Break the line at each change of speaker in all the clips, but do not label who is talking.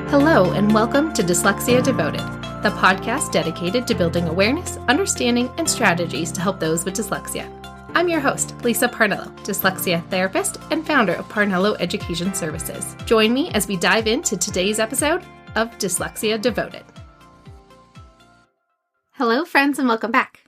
Hello, and welcome to Dyslexia Devoted, the podcast dedicated to building awareness, understanding, and strategies to help those with dyslexia. I'm your host, Lisa Parnello, dyslexia therapist and founder of Parnello Education Services. Join me as we dive into today's episode of Dyslexia Devoted. Hello, friends, and welcome back.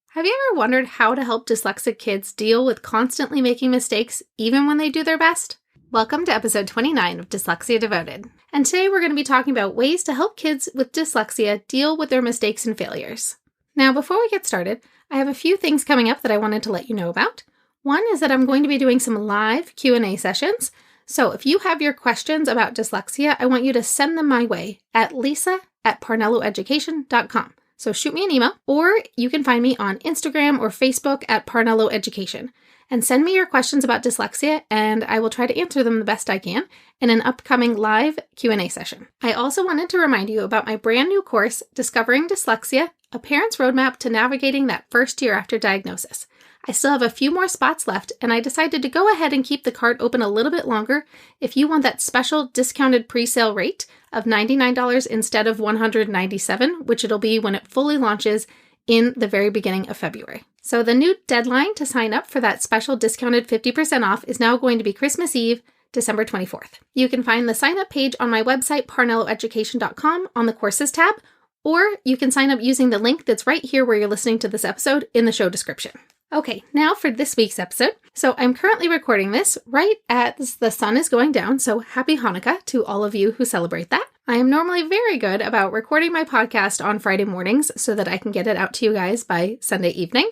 Have you ever wondered how to help dyslexic kids deal with constantly making mistakes, even when they do their best? Welcome to episode 29 of Dyslexia Devoted. And today we're going to be talking about ways to help kids with dyslexia deal with their mistakes and failures. Now, before we get started, I have a few things coming up that I wanted to let you know about. One is that I'm going to be doing some live Q&A sessions. So if you have your questions about dyslexia, I want you to send them my way at lisa@parnelloeducation.com. So shoot me an email, or you can find me on Instagram or Facebook at Parnello Education. And send me your questions about dyslexia, and I will try to answer them the best I can in an upcoming live Q&A session. I also wanted to remind you about my brand new course, Discovering Dyslexia, A Parent's Roadmap to Navigating That First Year After Diagnosis. I still have a few more spots left, and I decided to go ahead and keep the cart open a little bit longer if you want that special discounted pre-sale rate of $99 instead of $197, which it'll be when it fully launches in the very beginning of February. So the new deadline to sign up for that special discounted 50% off is now going to be Christmas Eve, December 24th. You can find the sign up page on my website, parnelloeducation.com, on the courses tab, or you can sign up using the link that's right here where you're listening to this episode in the show description. Okay, now for this week's episode. So I'm currently recording this right as the sun is going down, so happy Hanukkah to all of you who celebrate that. I am normally very good about recording my podcast on Friday mornings so that I can get it out to you guys by Sunday evening,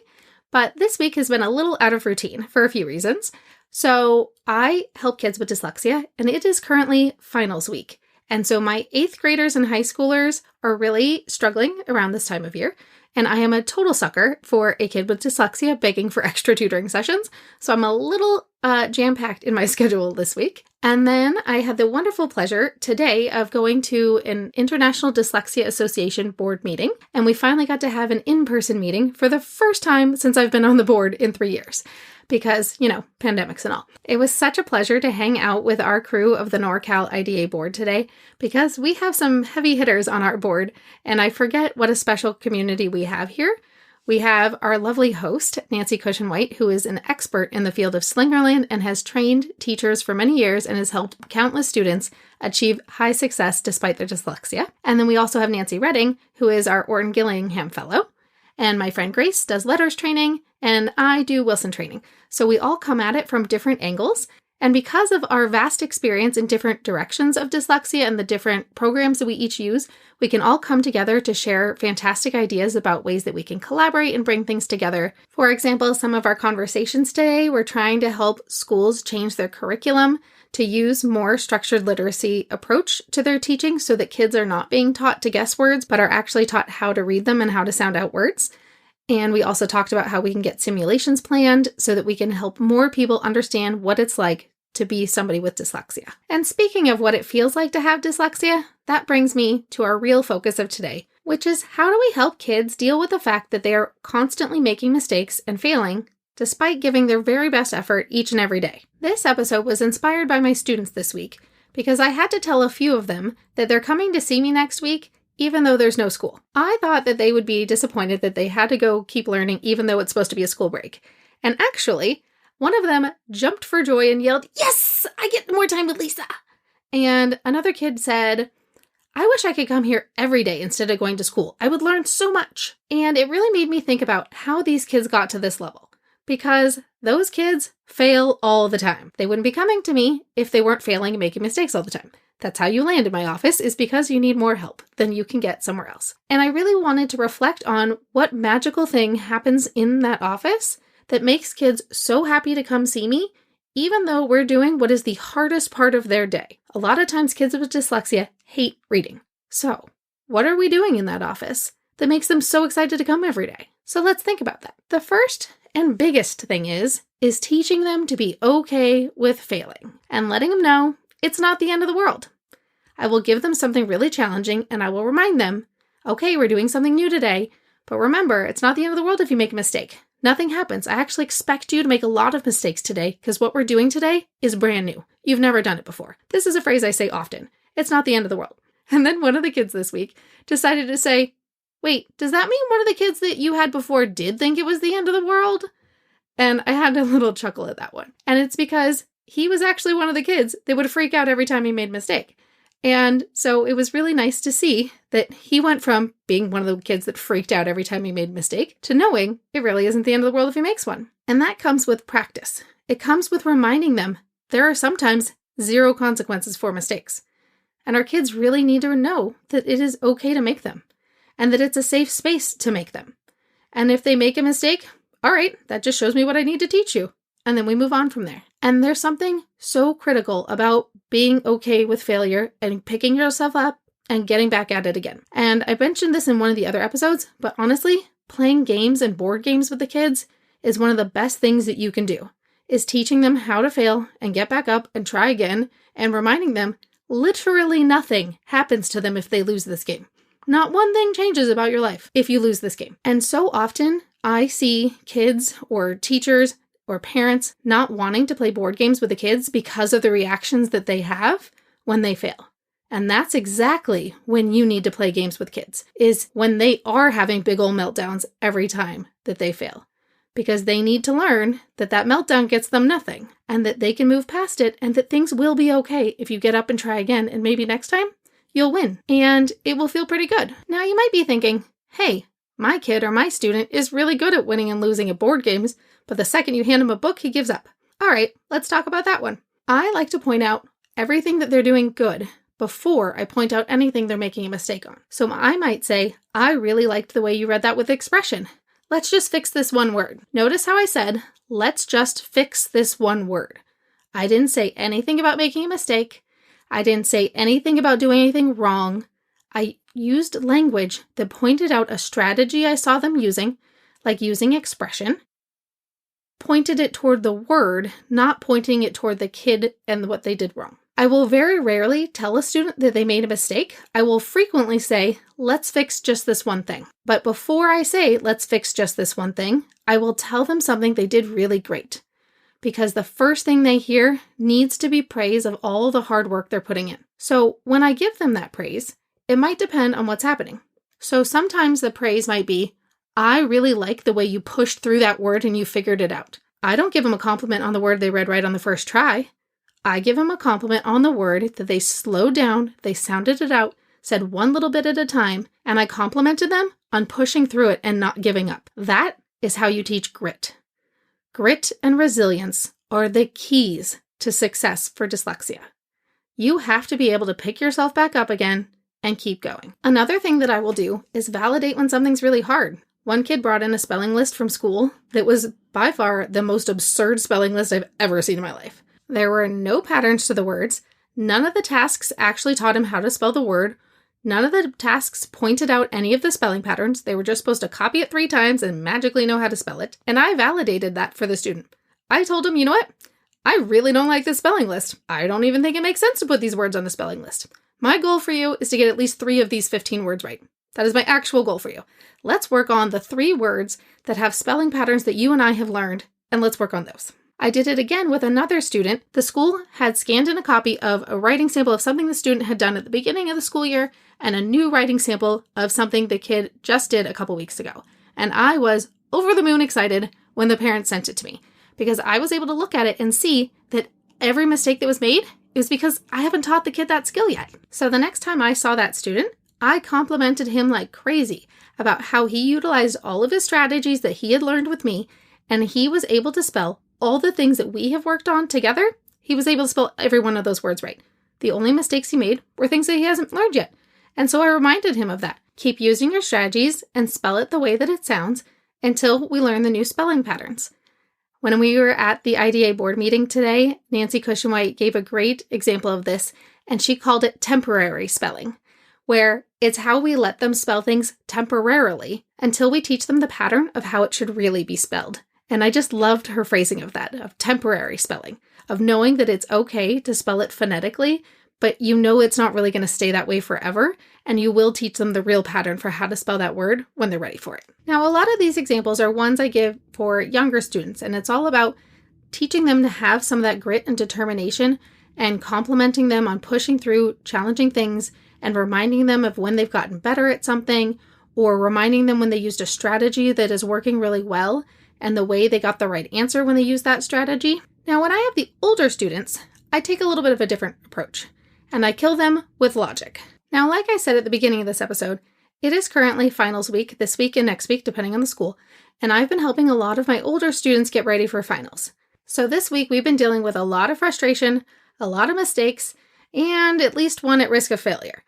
but this week has been a little out of routine for a few reasons. So I help kids with dyslexia, and it is currently finals week. And so my 8th graders and high schoolers are really struggling around this time of year. And I am a total sucker for a kid with dyslexia begging for extra tutoring sessions. So I'm a little jam-packed in my schedule this week. And then I had the wonderful pleasure today of going to an International Dyslexia Association board meeting. And we finally got to have an in-person meeting for the first time since I've been on the board in 3 years. Because, pandemics and all. It was such a pleasure to hang out with our crew of the NorCal IDA board today because we have some heavy hitters on our board, and I forget what a special community we have here. We have our lovely host, Nancy Cushion-White, who is an expert in the field of Slingerland and has trained teachers for many years and has helped countless students achieve high success despite their dyslexia. And then we also have Nancy Redding, who is our Orton Gillingham Fellow. And my friend Grace does letters training, and I do Wilson training. So we all come at it from different angles. And because of our vast experience in different directions of dyslexia and the different programs that we each use, we can all come together to share fantastic ideas about ways that we can collaborate and bring things together. For example, some of our conversations today, we're trying to help schools change their curriculum to use more structured literacy approach to their teaching so that kids are not being taught to guess words, but are actually taught how to read them and how to sound out words. And we also talked about how we can get simulations planned so that we can help more people understand what it's like to be somebody with dyslexia. And speaking of what it feels like to have dyslexia, that brings me to our real focus of today, which is how do we help kids deal with the fact that they are constantly making mistakes and failing despite giving their very best effort each and every day. This episode was inspired by my students this week because I had to tell a few of them that they're coming to see me next week even though there's no school. I thought that they would be disappointed that they had to go keep learning even though it's supposed to be a school break. And actually, one of them jumped for joy and yelled, "Yes, I get more time with Lisa." And another kid said, "I wish I could come here every day instead of going to school. I would learn so much." And it really made me think about how these kids got to this level. Because those kids fail all the time. They wouldn't be coming to me if they weren't failing and making mistakes all the time. That's how you land in my office, is because you need more help than you can get somewhere else. And I really wanted to reflect on what magical thing happens in that office that makes kids so happy to come see me, even though we're doing what is the hardest part of their day. A lot of times kids with dyslexia hate reading. So what are we doing in that office that makes them so excited to come every day? So let's think about that. The first and biggest thing is teaching them to be okay with failing and letting them know it's not the end of the world. I will give them something really challenging and I will remind them, okay, we're doing something new today, but remember, it's not the end of the world if you make a mistake. Nothing happens. I actually expect you to make a lot of mistakes today because what we're doing today is brand new. You've never done it before. This is a phrase I say often. It's not the end of the world. And then one of the kids this week decided to say, wait, does that mean one of the kids that you had before did think it was the end of the world? And I had a little chuckle at that one. And it's because he was actually one of the kids that would freak out every time he made a mistake. And so it was really nice to see that he went from being one of the kids that freaked out every time he made a mistake to knowing it really isn't the end of the world if he makes one. And that comes with practice. It comes with reminding them there are sometimes 0 consequences for mistakes. And our kids really need to know that it is okay to make them and that it's a safe space to make them. And if they make a mistake, all right, that just shows me what I need to teach you. And then we move on from there. And there's something so critical about being okay with failure and picking yourself up and getting back at it again. And I mentioned this in one of the other episodes, but honestly, playing games and board games with the kids is one of the best things that you can do, is teaching them how to fail and get back up and try again and reminding them literally nothing happens to them if they lose this game. Not one thing changes about your life if you lose this game. And so often I see kids or teachers or parents not wanting to play board games with the kids because of the reactions that they have when they fail. And that's exactly when you need to play games with kids, is when they are having big old meltdowns every time that they fail. Because they need to learn that that meltdown gets them nothing and that they can move past it and that things will be okay if you get up and try again, and maybe next time you'll win and it will feel pretty good. Now you might be thinking, hey, my kid or my student is really good at winning and losing at board games, but the second you hand him a book, he gives up. All right, let's talk about that one. I like to point out everything that they're doing good before I point out anything they're making a mistake on. So I might say, I really liked the way you read that with expression. Let's just fix this one word. Notice how I said, let's just fix this one word. I didn't say anything about making a mistake. I didn't say anything about doing anything wrong. I used language that pointed out a strategy I saw them using, like using expression, pointed it toward the word, not pointing it toward the kid and what they did wrong. I will very rarely tell a student that they made a mistake. I will frequently say, let's fix just this one thing. But before I say, let's fix just this one thing, I will tell them something they did really great. Because the first thing they hear needs to be praise of all the hard work they're putting in. So when I give them that praise, it might depend on what's happening. So sometimes the praise might be, I really like the way you pushed through that word and you figured it out. I don't give them a compliment on the word they read right on the first try. I give them a compliment on the word that they slowed down, they sounded it out, said one little bit at a time, and I complimented them on pushing through it and not giving up. That is how you teach grit. Grit and resilience are the keys to success for dyslexia. You have to be able to pick yourself back up again and keep going. Another thing that I will do is validate when something's really hard. One kid brought in a spelling list from school that was by far the most absurd spelling list I've ever seen in my life. There were no patterns to the words. None of the tasks actually taught him how to spell the word. None of the tasks pointed out any of the spelling patterns. They were just supposed to copy it 3 times and magically know how to spell it. And I validated that for the student. I told him, you know what? I really don't like this spelling list. I don't even think it makes sense to put these words on the spelling list. My goal for you is to get at least 3 of these 15 words right. That is my actual goal for you. Let's work on the 3 words that have spelling patterns that you and I have learned, and let's work on those. I did it again with another student. The school had scanned in a copy of a writing sample of something the student had done at the beginning of the school year and a new writing sample of something the kid just did a couple weeks ago. And I was over the moon excited when the parents sent it to me because I was able to look at it and see that every mistake that was made is because I haven't taught the kid that skill yet. So the next time I saw that student, I complimented him like crazy about how he utilized all of his strategies that he had learned with me, and he was able to spell all the things that we have worked on together. He was able to spell every one of those words right. The only mistakes he made were things that he hasn't learned yet. And so I reminded him of that. Keep using your strategies and spell it the way that it sounds until we learn the new spelling patterns. When we were at the IDA board meeting today, Nancy Cushionwhite gave a great example of this, and she called it temporary spelling, where it's how we let them spell things temporarily until we teach them the pattern of how it should really be spelled. And I just loved her phrasing of that, of temporary spelling, of knowing that it's okay to spell it phonetically, but you know it's not really going to stay that way forever, and you will teach them the real pattern for how to spell that word when they're ready for it. Now, a lot of these examples are ones I give for younger students, and it's all about teaching them to have some of that grit and determination and complimenting them on pushing through challenging things and reminding them of when they've gotten better at something, or reminding them when they used a strategy that is working really well and the way they got the right answer when they used that strategy. Now, when I have the older students, I take a little bit of a different approach, and I kill them with logic. Now, like I said at the beginning of this episode, it is currently finals week, this week and next week, depending on the school, and I've been helping a lot of my older students get ready for finals. So this week, we've been dealing with a lot of frustration, a lot of mistakes, and at least one at risk of failure.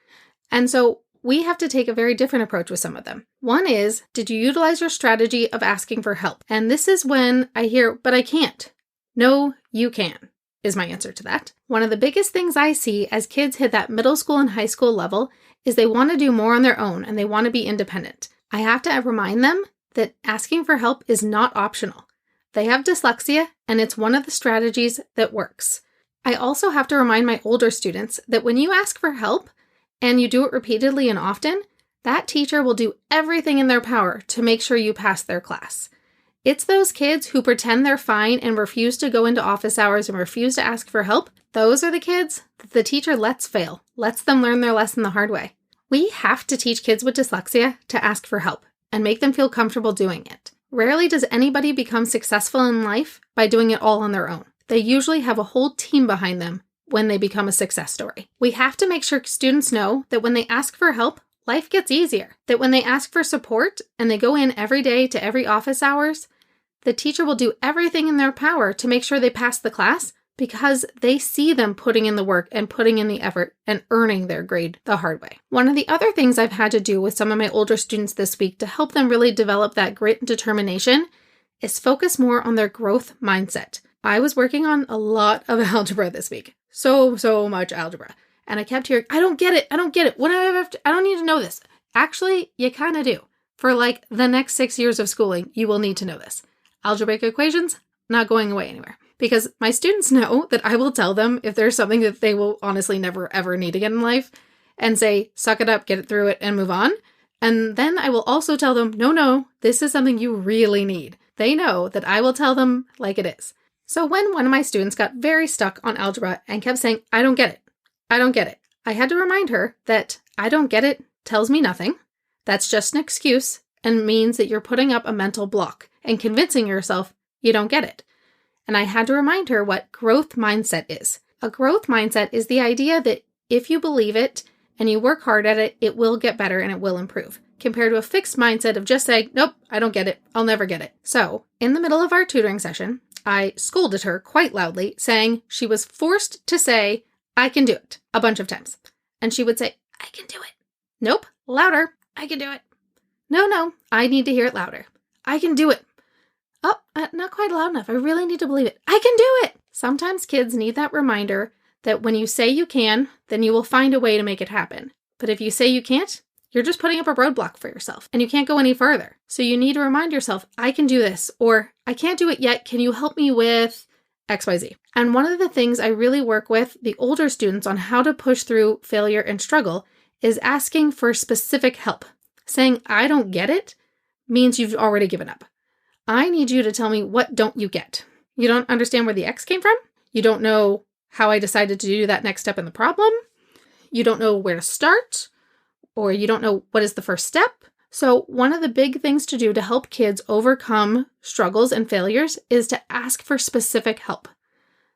And so we have to take a very different approach with some of them. One is, did you utilize your strategy of asking for help? And this is when I hear, but I can't. No, you can, is my answer to that. One of the biggest things I see as kids hit that middle school and high school level is they want to do more on their own and they want to be independent. I have to remind them that asking for help is not optional. They have dyslexia, and it's one of the strategies that works. I also have to remind my older students that when you ask for help and you do it repeatedly and often, that teacher will do everything in their power to make sure you pass their class. It's those kids who pretend they're fine and refuse to go into office hours and refuse to ask for help. Those are the kids that the teacher lets fail, lets them learn their lesson the hard way. We have to teach kids with dyslexia to ask for help and make them feel comfortable doing it. Rarely does anybody become successful in life by doing it all on their own. They usually have a whole team behind them when they become a success story. We have to make sure students know that when they ask for help, life gets easier. That when they ask for support and they go in every day to every office hours, the teacher will do everything in their power to make sure they pass the class because they see them putting in the work and putting in the effort and earning their grade the hard way. One of the other things I've had to do with some of my older students this week to help them really develop that grit and determination is focus more on their growth mindset. I was working on a lot of algebra this week. So much algebra. And I kept hearing, I don't get it. What do I have to, I don't need to know this. Actually, you kind of do. For like the next 6 years of schooling, you will need to know this. Algebraic equations, not going away anywhere. Because my students know that I will tell them if there's something that they will honestly never ever need again in life and say, suck it up, get it through it, and move on. And then I will also tell them, no, this is something you really need. They know that I will tell them like it is. So when one of my students got very stuck on algebra and kept saying, I don't get it, I had to remind her that I don't get it tells me nothing. That's just an excuse and means that you're putting up a mental block and convincing yourself you don't get it. And I had to remind her what growth mindset is. A growth mindset is the idea that if you believe it and you work hard at it, it will get better and it will improve. Compared to a fixed mindset of just saying, nope, I don't get it, I'll never get it. So in the middle of our tutoring session, I scolded her quite loudly, saying she was forced to say, I can do it, a bunch of times. And she would say, I can do it. Nope, louder, I can do it. No, I need to hear it louder. I can do it. Oh, not quite loud enough. I really need to believe it. I can do it. Sometimes kids need that reminder that when you say you can, then you will find a way to make it happen. But if you say you can't, you're just putting up a roadblock for yourself and you can't go any further. So you need to remind yourself, I can do this, or I can't do it yet. Can you help me with XYZ? And one of the things I really work with the older students on how to push through failure and struggle is asking for specific help. Saying, I don't get it means you've already given up. I need you to tell me what don't you get. You don't understand where the X came from? You don't know how I decided to do that next step in the problem? You don't know where to start? Or you don't know what is the first step? So one of the big things to do to help kids overcome struggles and failures is to ask for specific help.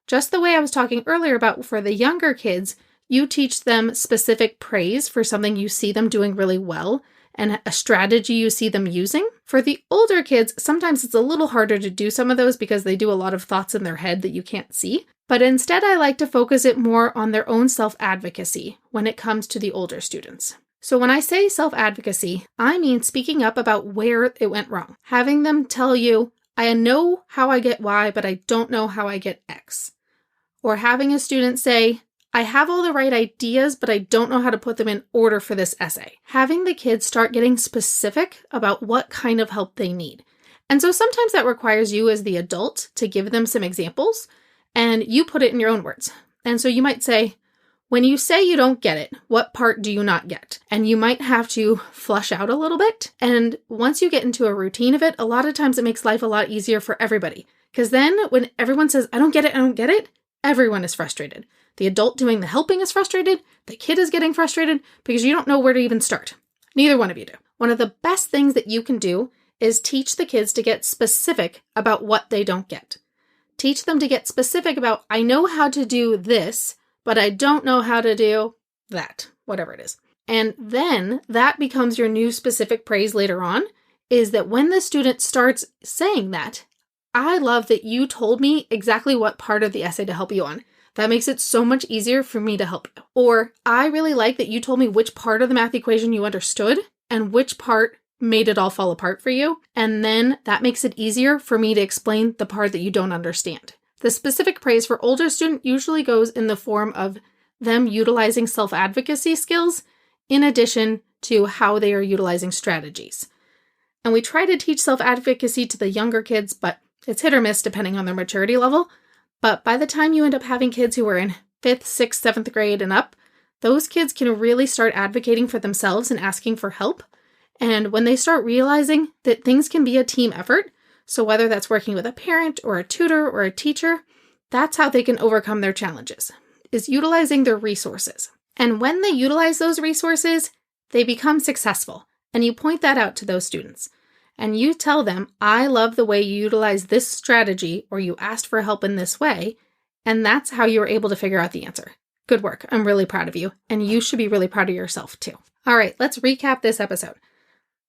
Just the way I was talking earlier about for the younger kids, you teach them specific praise for something you see them doing really well and a strategy you see them using. For the older kids, sometimes it's a little harder to do some of those because they do a lot of thoughts in their head that you can't see. But instead, I like to focus it more on their own self-advocacy when it comes to the older students. So when I say self-advocacy, I mean speaking up about where it went wrong. Having them tell you, I know how I get Y, but I don't know how I get X. Or having a student say, I have all the right ideas, but I don't know how to put them in order for this essay. Having the kids start getting specific about what kind of help they need. And so sometimes that requires you as the adult to give them some examples, and you put it in your own words. And so you might say, when you say you don't get it, what part do you not get? And you might have to flush out a little bit. And once you get into a routine of it, a lot of times it makes life a lot easier for everybody. Because then when everyone says, I don't get it, Everyone is frustrated. The adult doing the helping is frustrated. The kid is getting frustrated because you don't know where to even start. Neither one of you do. One of the best things that you can do is teach the kids to get specific about what they don't get. Teach them to get specific about, I know how to do this, but I don't know how to do that, whatever it is. And then that becomes your new specific praise later on, is that when the student starts saying that, I love that you told me exactly what part of the essay to help you on. That makes it so much easier for me to help you. Or I really like that you told me which part of the math equation you understood and which part made it all fall apart for you. And then that makes it easier for me to explain the part that you don't understand. The specific praise for older students usually goes in the form of them utilizing self-advocacy skills in addition to how they are utilizing strategies. And we try to teach self-advocacy to the younger kids, but it's hit or miss depending on their maturity level. But by the time you end up having kids who are in 5th, 6th, 7th grade and up, those kids can really start advocating for themselves and asking for help. And when they start realizing that things can be a team effort, so whether that's working with a parent or a tutor or a teacher, that's how they can overcome their challenges, is utilizing their resources. And when they utilize those resources, they become successful. And you point that out to those students. And you tell them, I love the way you utilize this strategy, or you asked for help in this way, and that's how you were able to figure out the answer. Good work. I'm really proud of you. And you should be really proud of yourself too. All right, let's recap this episode.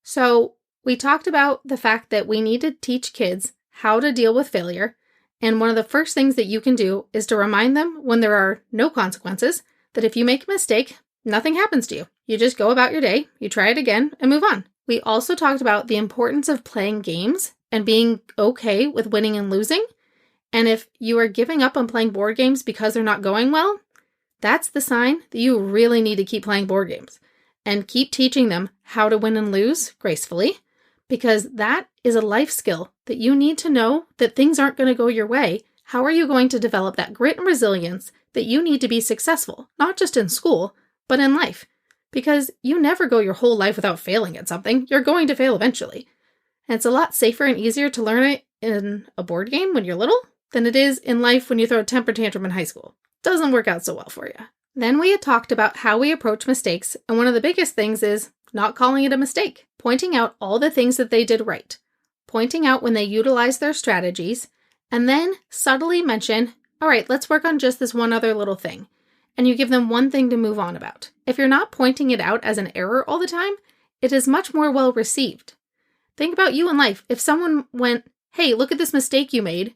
So we talked about the fact that we need to teach kids how to deal with failure. And one of the first things that you can do is to remind them when there are no consequences, that if you make a mistake, nothing happens to you. You just go about your day, you try it again, and move on. We also talked about the importance of playing games and being okay with winning and losing. And if you are giving up on playing board games because they're not going well, that's the sign that you really need to keep playing board games and keep teaching them how to win and lose gracefully, because that is a life skill that you need to know that things aren't going to go your way. How are you going to develop that grit and resilience that you need to be successful, not just in school, but in life? Because you never go your whole life without failing at something. You're going to fail eventually. And it's a lot safer and easier to learn it in a board game when you're little than it is in life when you throw a temper tantrum in high school. Doesn't work out so well for you. Then we had talked about how we approach mistakes, and one of the biggest things is not calling it a mistake, pointing out all the things that they did right, pointing out when they utilized their strategies, and then subtly mention, all right, let's work on just this one other little thing. And you give them one thing to move on about. If you're not pointing it out as an error all the time, it is much more well received. Think about you in life. If someone went, hey, look at this mistake you made,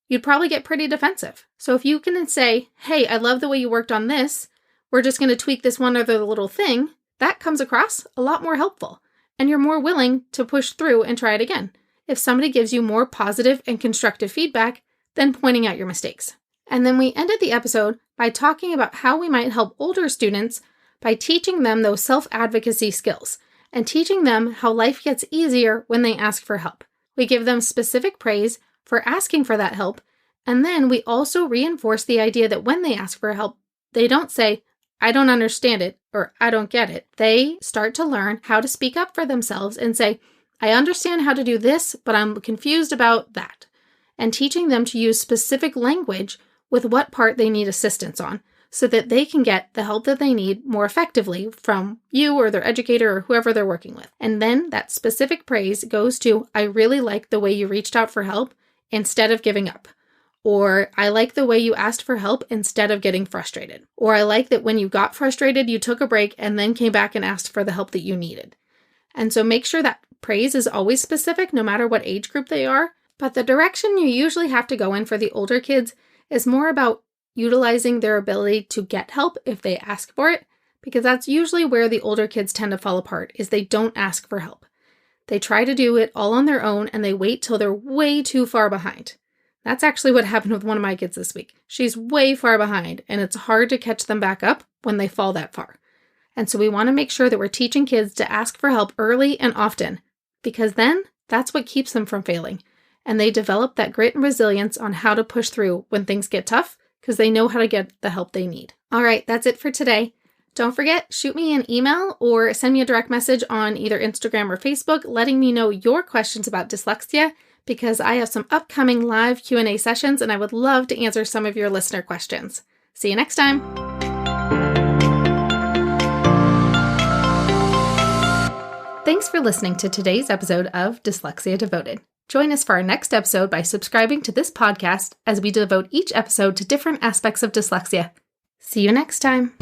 you'd probably get pretty defensive. So if you can say, hey, I love the way you worked on this, we're just going to tweak this one other little thing, that comes across a lot more helpful. And you're more willing to push through and try it again if somebody gives you more positive and constructive feedback than pointing out your mistakes. And then we ended the episode by talking about how we might help older students by teaching them those self-advocacy skills and teaching them how life gets easier when they ask for help. We give them specific praise for asking for that help, and then we also reinforce the idea that when they ask for help, they don't say, I don't understand it, or I don't get it. They start to learn how to speak up for themselves and say, I understand how to do this, but I'm confused about that. And teaching them to use specific language with what part they need assistance on, so that they can get the help that they need more effectively from you or their educator or whoever they're working with. And then that specific praise goes to, I really like the way you reached out for help instead of giving up. Or I like the way you asked for help instead of getting frustrated. Or I like that when you got frustrated, you took a break and then came back and asked for the help that you needed. And so make sure that praise is always specific, no matter what age group they are. But the direction you usually have to go in for the older kids is more about utilizing their ability to get help if they ask for it, because that's usually where the older kids tend to fall apart, is they don't ask for help. They try to do it all on their own and they wait till they're way too far behind. That's actually what happened with one of my kids this week. She's way far behind and it's hard to catch them back up when they fall that far. And so we want to make sure that we're teaching kids to ask for help early and often, because then that's what keeps them from failing. And they develop that grit and resilience on how to push through when things get tough, because they know how to get the help they need. All right, that's it for today. Don't forget, shoot me an email or send me a direct message on either Instagram or Facebook letting me know your questions about dyslexia, because I have some upcoming live Q&A sessions and I would love to answer some of your listener questions. See you next time. Thanks for listening to today's episode of Dyslexia Devoted. Join us for our next episode by subscribing to this podcast as we devote each episode to different aspects of dyslexia. See you next time.